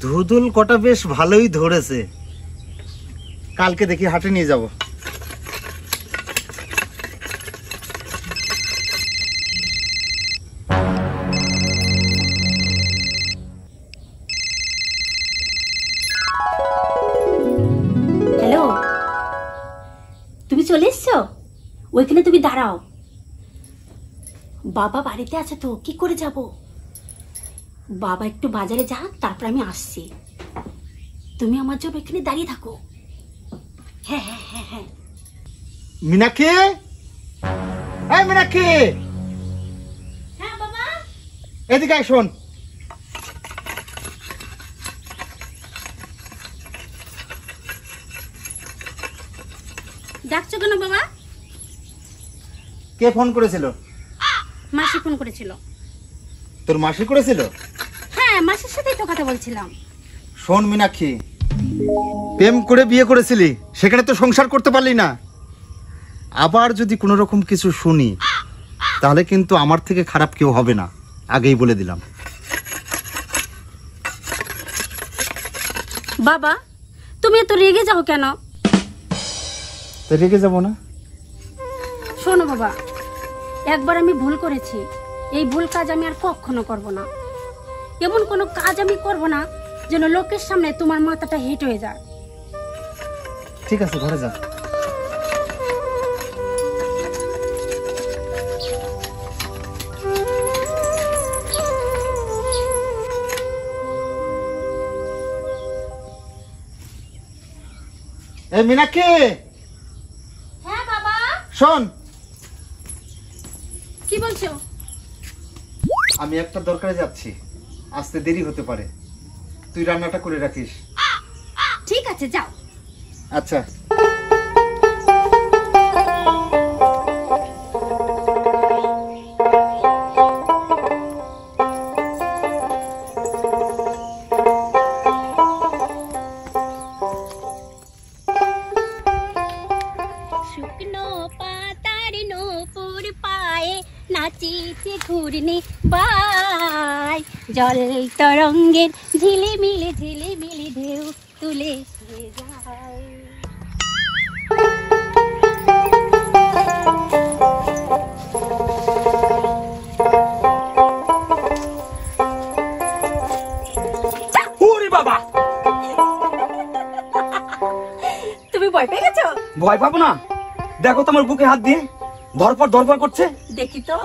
ধুদুল কটা বেশ ভালোই ধরেছে, কালকে দেখি হাটে নিয়ে যাব। হ্যালো, তুমি চলে এসছো? ওইখানে তুমি দাঁড়াও। বাবা বাড়িতে আছে তো, কি করে যাব? বাবা একটু বাজারে যাক, তারপর আমি আসছি। তুমি আমার জন্য এখানে দাঁড়িয়ে থাকো। হ্যাঁ হ্যাঁ হ্যাঁ হ্যাঁ। মিনাক্ষী, এই মিনাক্ষী, হ্যাঁ বাবা, এদিকে আয়, শোন। ডাকছো কেন বাবা? কে ফোন করেছিল? মাসি ফোন করেছিল। তোর মাসি করেছিল? হ্যাঁ, মাসির সাথেই তো কথা বলছিলাম। শোন মিনাক্ষী, প্রেম করে বিয়ে করেছিলি, সেখানে তো সংসার করতে পারলি না। আবার যদি কোনো রকম কিছু শুনি, তাহলে কিন্তু আমার থেকে খারাপ কেউ হবে না, আগেই বলে দিলাম। বাবা, তুমি এত রেগে যাও কেন? তো রেগে যাবো না? শোনো বাবা, একবার আমি ভুল করেছি, এই ভুল কাজ আমি আর কখনো করব না। এমন কোনো কাজ আমি করব না যেন লোকের সামনে তোমার মাথাটা হিট হয়ে যায়। ঠিক আছে, ঘরে যা। এই মিনাক্ষী, হ্যাঁ বাবা, শোন। কি বলছো? আমি একটা দরকারে যাচ্ছি, আসতে দেরি হতে পারে, তুই রান্নাটা করে রাখিস। ঠিক আছে, যাও। আচ্ছা। শুকনো পাতার নূপুর পায়ে নাচিছে ঘূর্ণি বাই, জল তরঙ্গের ঝিলিমিলি ঝিলিমিলি ঢেউ তুলে সে যায়। ওরে বাবা, তুমি ভয় পেয়ে গেছো? ভয় পাবো না? দেখো তোমার বুকে হাত দিয়ে ধরপড় ধরপড় করছে। দেখি তো।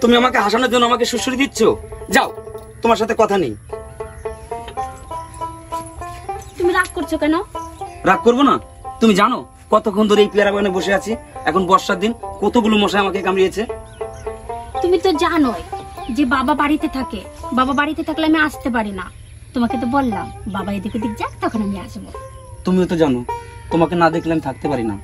তুমি আমাকে হাসানোর জন্য আমাকে সুশ্রী দিচ্ছ। যাও, তোমার সাথে কথা নেই। তুমি রাগ করছো কেন? রাগ করবো না? তুমি জানো কতক্ষণ ধরে এই পেয়ারা বাগানে বসে আছি, এখন বর্ষার দিন কতগুলো মশা আমাকে কামড়িয়েছে। তুমি তো জানোই যে বাবা বাড়িতে থাকে, বাবা বাড়িতে থাকলে আমি আসতে পারি না। তোমাকে তো বললাম বাবা এদিক ওদিক যাক, তখন আমি আসবো। তুমিও তো জানো তোমাকে না দেখলে আমি থাকতে পারি না।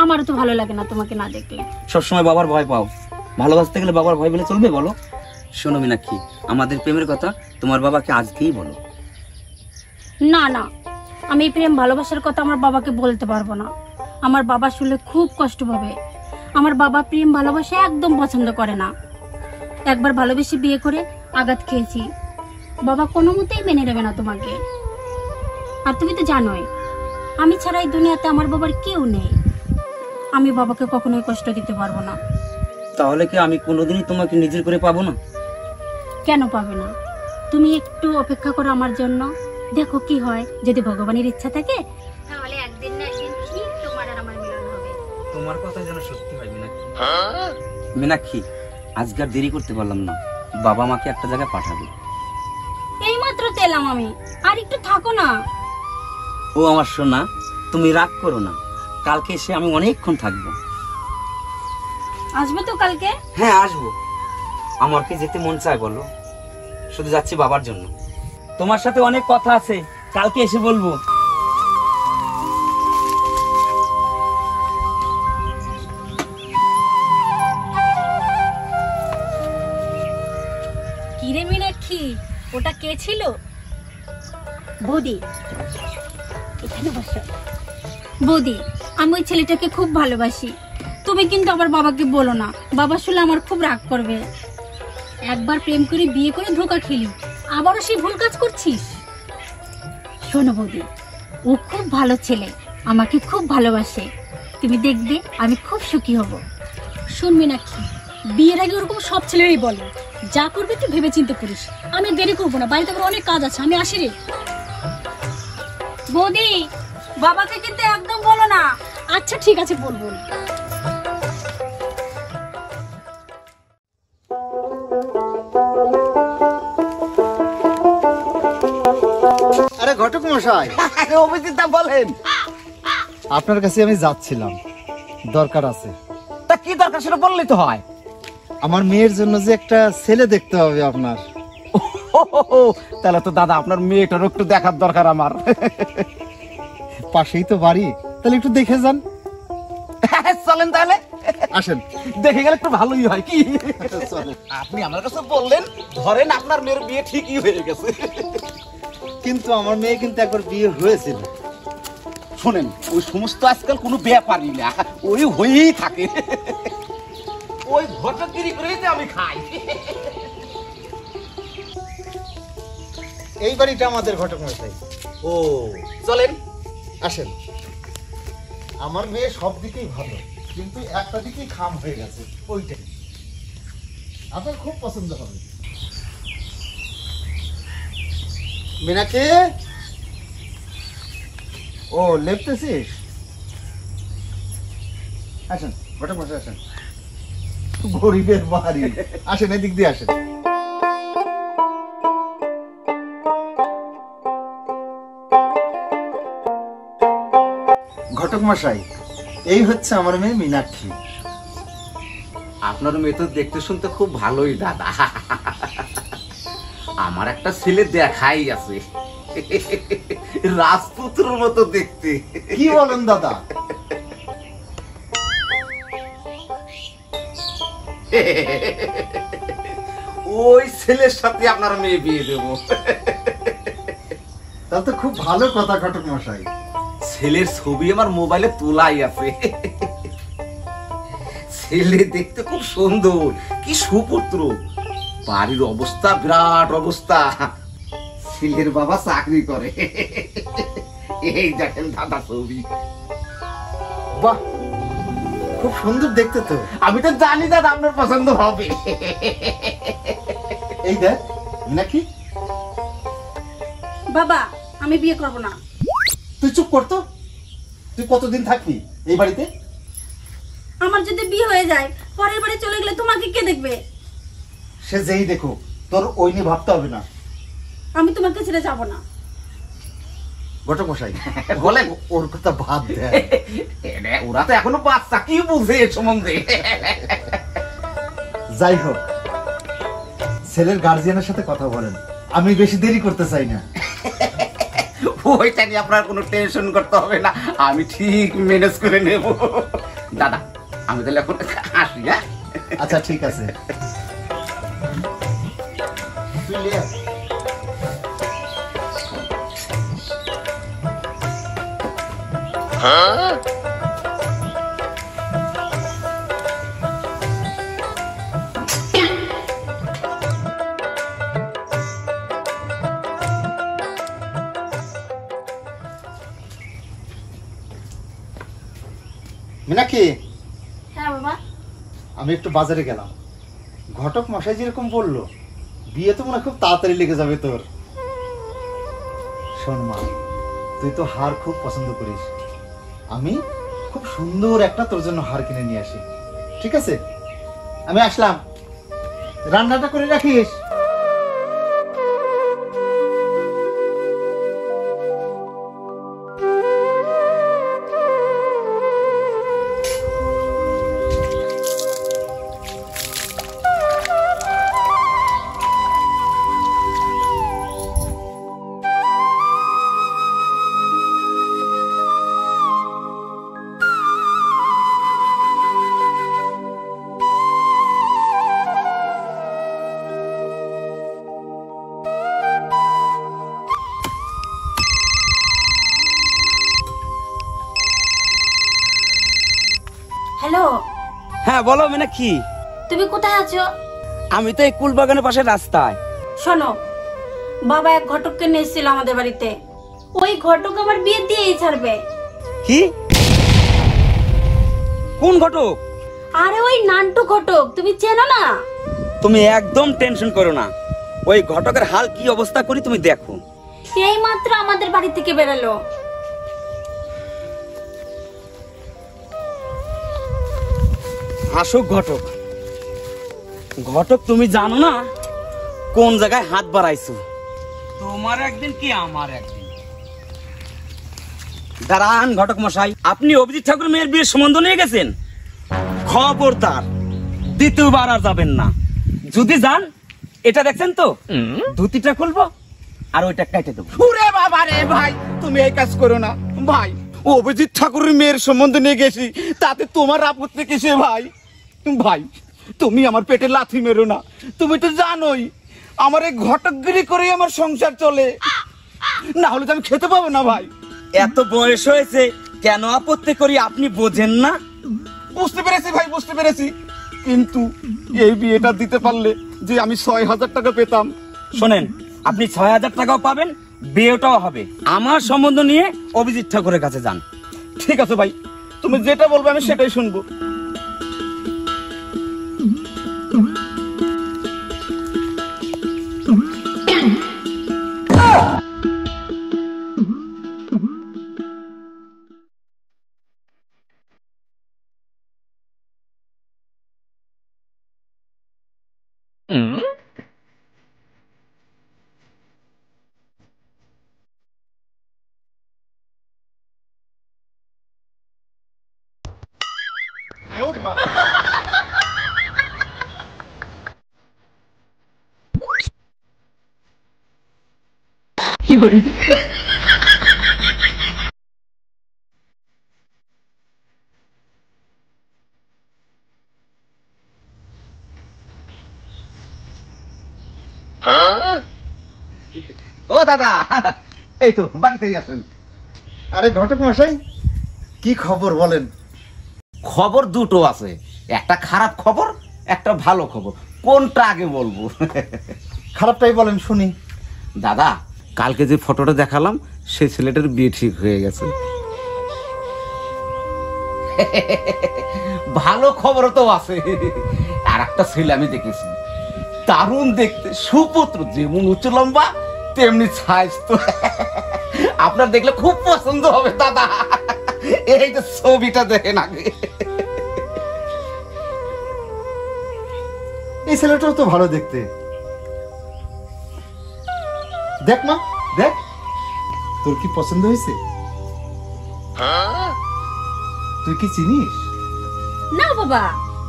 আমারও তো ভালো লাগে না তোমাকে না দেখলে। সবসময় বাবার ভয় পাও, ভালোবাসতে গেলে বাবার ভয় বলে চলবে বলো? শোনো মিনাক্ষী, আমাদের প্রেমের কথা তোমার বাবাকে আজকেই বলো। না না, আমি এই প্রেম ভালোবাসার কথা আমার বাবাকে বলতে পারবো না। আমার বাবা শুনলে খুব কষ্ট পাবে। আমার বাবা প্রেম ভালোবাসা একদম পছন্দ করে না। একবার ভালোবেসে বিয়ে করে আঘাত খেয়েছি, বাবা কোনো মতেই মেনে নেবে না তোমাকে। আর তুমি তো জানোই আমি ছাড়া এই দুনিয়াতে আমার বাবার কেউ নেই। আমি বাবাকে কখনোই কষ্ট দিতে পারবো না। তাহলে কি আমি কোনোদিনই তোমাকে নিজের করে পাবো না? কেন পাবে না? তুমি একটু অপেক্ষা করো আমার জন্য, দেখো কি হয়। যদি ভগবানের ইচ্ছা থাকে তাহলে একদিন না একদিন ঠিক তোমার আর আমার মিলন হবে। তোমার কথা যেন সত্যি হয় মিনাক্ষী। মিনাক্ষী, আজকে আর দেরি করতে পারলাম না, বাবা আমাকে একটা জায়গায় পাঠাবে। এই মাত্র তেলাম আমি, আর একটু থাকো না। ও আমার সোনা, তুমি রাগ করো না, কালকে এসে আমি অনেকক্ষণ থাকবো। আসবে তো কালকে? হ্যাঁ আসবো। আমার কি যেতে মন চায় বলো? শুধু যাচ্ছি বাবার জন্য। তোমার সাথে অনেক কথা আছে, কালকে এসে বলবো। কিরে মীনাক্ষী, ওটা কে ছিল? বৌদি, এখানে বসো। বৌদি, আমি ওই ছেলেটাকে খুব ভালোবাসি। তুমি কিন্তু আমার বাবাকে বলো না, বাবা শুনলে আমার খুব রাগ করবে। একবার প্রেম করে বিয়ে করে ধোঁকা খেলি, আবারও সেই ভুল কাজ করছিস? শোনো বৌদি, ও খুব ভালো ছেলে, আমাকে খুব ভালোবাসে। তুমি দেখবে আমি খুব সুখী হব। শোন মীনাক্ষী, বিয়ের আগে ওরকম সব ছেলেরাই বলে, যা করবে একটু ভেবে চিন্তে করিস। আমি দেরি করবো না, বাড়িতে আমার অনেক কাজ আছে, আমি আসি রে। বৌদি, বাবাকে কিন্তু একদম বলো না। আচ্ছা ঠিক আছে, বলবো না। আরে ঘটক মশাই, অভিজিৎ দা বলেন। আপনার কাছে আমি যাচ্ছিলাম, দরকার আছে। তা কি দরকার সেটা বললেই তো হয়। আমার মেয়ের জন্য যে একটা ছেলে দেখতে হবে আপনার। তাহলে তো দাদা আপনার মেয়েটারও একটু দেখার দরকার আমার। পাশেই তো বাড়ি, তাহলে একটু দেখে যান। চলেন তাহলে, আসেন। দেখে গেলে একটু ভালোই হয় কি? চলেন। আপনি আমার কাছে বললেন, ধরেন আপনার মেয়ের বিয়ে ঠিকই হয়ে গেছে। কিন্তু আমার মেয়ে কিন্তু একবার বিয়ে হয়েছিল। শোনেন, ওই সমস্ত আজকাল কোনো ব্যাপারই না, ওই হয়েই থাকে। ওই ঘটকগিরি করেই তো আমি খাই। এই বাড়িটা আমাদের ঘটক মশাই। ও চলেন। আসেন। আমার মেয়ে সব দিকেই ভালো, কিন্তু একটা দিকেই খাম হয়ে গেছে, ওইটাই আপনার খুব পছন্দ হবে। মীনাক্ষী, ও লেপতেছিস? আসেন ঘটক মশাই, আসেন। গরিবের বাড়ি, আসেন এদিক দিয়ে আসেন। ঘটক মশাই, এই হচ্ছে আমার মেয়ে মীনাক্ষী। আপনার মেয়ে তো দেখতে শুনতে খুব ভালোই দাদা। আমার একটা ছেলে দেখাই আছে, রাজপুত্রের মতো দেখতে। কি বলেন দাদা? ওই ছেলের সাথে আপনার মেয়ে বিয়ে দেবো। তাহলে তো খুব ভালো কথা ঘটক মশাই। ছেলের ছবি আমার মোবাইলে তোলাই আছে। ছেলে দেখতে খুব সুন্দর, কি সুপুত্র, বাড়ির অবস্থা বিরাট অবস্থা। ছেলের বাবা চাকরি করে। এই দেখেন দাদা ছবি। বাহ, খুব সুন্দর দেখতে তো। আমি তো জানি দাদা আপনার পছন্দ হবে। এই দেখ নাকি। বাবা, আমি বিয়ে করব না। তুই চুপ করতো। তুই কতদিন থাকবি এই বাড়িতে? আমার যদি বিয়ে হয়ে যায়, পরের বাড়ি চলে গেলে তোমাকে কে দেখবে? সে যেই দেখো, তোর ওই নিয়ে ভাবতে হবে না। আমি তোমাকে ছেড়ে যাব না। ঘটক মশাই বলেন। ওর কথা ভাব দেয়। ওরা তো এখনো বাচ্চা, কি বুঝে এ সম্বন্ধে। যাই হোক, ছেলের গার্জিয়ানের সাথে কথা বলেন, আমি বেশি দেরি করতে চাই না। ওইটা নিয়ে আপনার কোনো টেনশন করতে হবে না, আমি ঠিক ম্যানেজ করে নেব। দাদা আমি তাহলে এখন আসি। হ্যাঁ আচ্ছা ঠিক আছে। তুই লে আয়। মীনাক্ষী, হ্যাঁ বাবা। আমি একটু বাজারে গেলাম। ঘটক মশাই যেরকম বললো, বিয়ে তো মনে হয় খুব তাড়াতাড়ি লেগে যাবে তোর। শোন মা, তুই তো হার খুব পছন্দ করিস, আমি খুব সুন্দর একটা তোর জন্য হার কিনে নিয়ে আসি, ঠিক আছে? আমি আসলাম, রান্নাটা করে রাখিস। হ্যালো, হ্যাঁ বলো মীনাক্ষী। তুমি কোথায় আছো? আমি তো এই কুলবাগানের পাশে রাস্তায়। শোনো, বাবা এক ঘটককে নিয়ে এসেছিল আমাদের বাড়িতে। ওই ঘটক আমার বিয়ে দিয়েই ছাড়বে। কি? কোন ঘটক? আরে ওই নান্টু ঘটক, তুমি চেনো না? তুমি একদম টেনশন করো না, ওই ঘটকের হাল কি অবস্থা করি তুমি দেখো। এই মাত্র আমাদের বাড়ি থেকে বেরোলো। আসুক ঘটক। ঘটক তুমি জানো না কোন জায়গায় হাত বাড়াইছো? তোমার একদিন কি আমার একদিন। দাঁড়ান ঘটক মশাই, আপনি অভিজিৎ ঠাকুর মেয়ের বিয়ের সম্বন্ধ নিয়ে গেছেন? খবরদার দ্বিতীয়বার আর যাবেন না। যদি যান, এটা দেখছেন তো, ধুতিটা খুলবো আর ওইটা কেটে দেবো। ওরে বাবা রে ভাই, তুমি এই কাজ করো না ভাই। অভিজিৎ ঠাকুরের মেয়ের সম্বন্ধে নিয়ে গেছি, তাতে তোমার আপত্তি কিসে ভাই? ভাই তুমি আমার পেটে লাথি মেরো না। তুমি তো জানোই আমার এই ঘটকগিরি করে আমার সংসার চলে, না হলে তো আমি খেতে পাবো না ভাই। এত বয়স হয়েছে, কেন আপত্তি করি আপনি বোঝেন না? বুঝতে পেরেছি ভাই, বুঝতে পেরেছি, কিন্তু এই বিয়েটা দিতে পারলে যে আমি ৬,০০০ টাকা পেতাম। শোনেন, আপনি ৬,০০০ টাকাও পাবেন, বিয়েটাও হবে। আমার সম্বন্ধ নিয়ে অভিজিৎ ঠাকুরের কাছে যান। ঠিক আছে ভাই, তুমি যেটা বলবে আমি সেটাই শুনবো। ও দাদা, এই তো বাড়িতেই আছেন। আরে ঘটক মশাই, কি খবর বলেন? খবর দুটো আছে, একটা খারাপ খবর, একটা ভালো খবর। কোনটা আগে বলবো? খারাপটাই বলেন শুনি। দাদা, কালকে যে ফটোটা দেখালাম সেই ছেলেটার বিয়ে ঠিক হয়ে গেছে। ভালো খবর তো আছে, আর একটা ছেলে আমি দেখেছি, দারুণ দেখতে, সুপুত্র, যেমন উচ্চ লম্বা তেমনি সাইজ। তো আপনার দেখলে খুব পছন্দ হবে দাদা। এই যে ছবিটা দেখেন আগে। এই ছেলেটাও তো ভালো দেখতে। দেখ মা, দেখ, তোর কি পছন্দ হয়েছে? তুই কি চিনিস? না বাবা,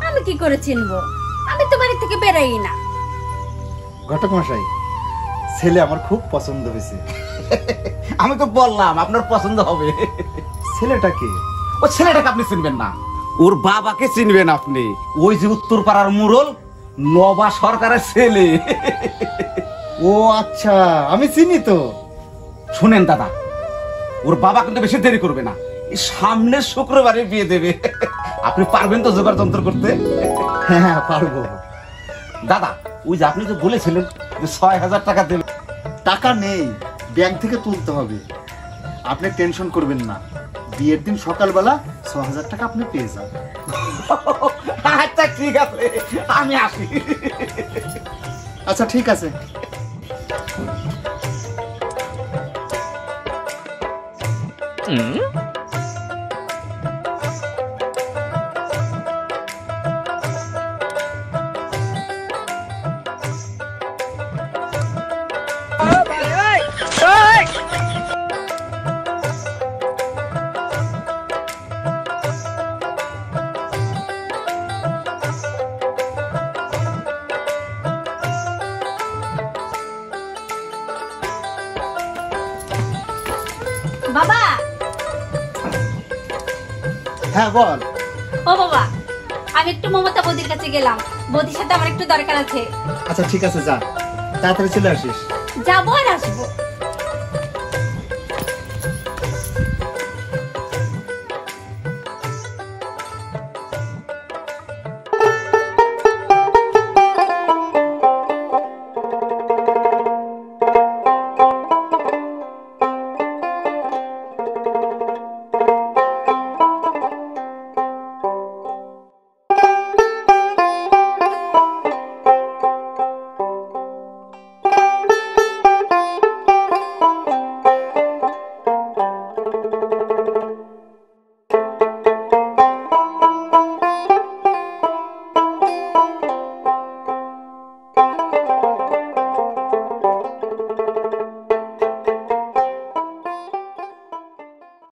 আমি কি করে চিনবো? আমি তো বাড়ি থেকে বেরাই না। ঘটক মশাই, ছেলে আমার খুব পছন্দ হয়েছে। আমি তো বললাম আপনার পছন্দ হবে। ছেলেটাকে, ও ছেলেটাকে আপনি চিনবেন না, ওর বাবাকে চিনবেন আপনি। ওই যে উত্তর পাড়ার মুরল, নবা সরকারের ছেলে। ও আচ্ছা, আমি চিনি তো। শুনেন দাদা, ওর বাবা কিন্তু বেশি দেরি করবে না, এই সামনের শুক্রবারে বিয়ে দেবে। আপনি পারবেন তো জোগাড় যন্ত্র করতে? হ্যাঁ পারবো। দাদা, ওই যে আপনি যে বলেছিলেন যে ৬,০০০ টাকা দেবেন, টাকা নেই, ব্যাংক থেকে তুলতে হবে। আপনি টেনশন করবেন না, বিয়ের দিন সকালবেলা ৬,০০০ টাকা আপনি পেয়ে যাবেন। আচ্ছা ঠিক আছে, আমি আসি। আচ্ছা ঠিক আছে। বাবা, হ্যাঁ বল। ও বাবা, আমি একটু মমতা বৌদির কাছে গেলাম, বৌদির সাথে আমার একটু দরকার আছে। আচ্ছা ঠিক আছে, যা, তাড়াতাড়ি চলে আসিস। যাবো আর আসবো।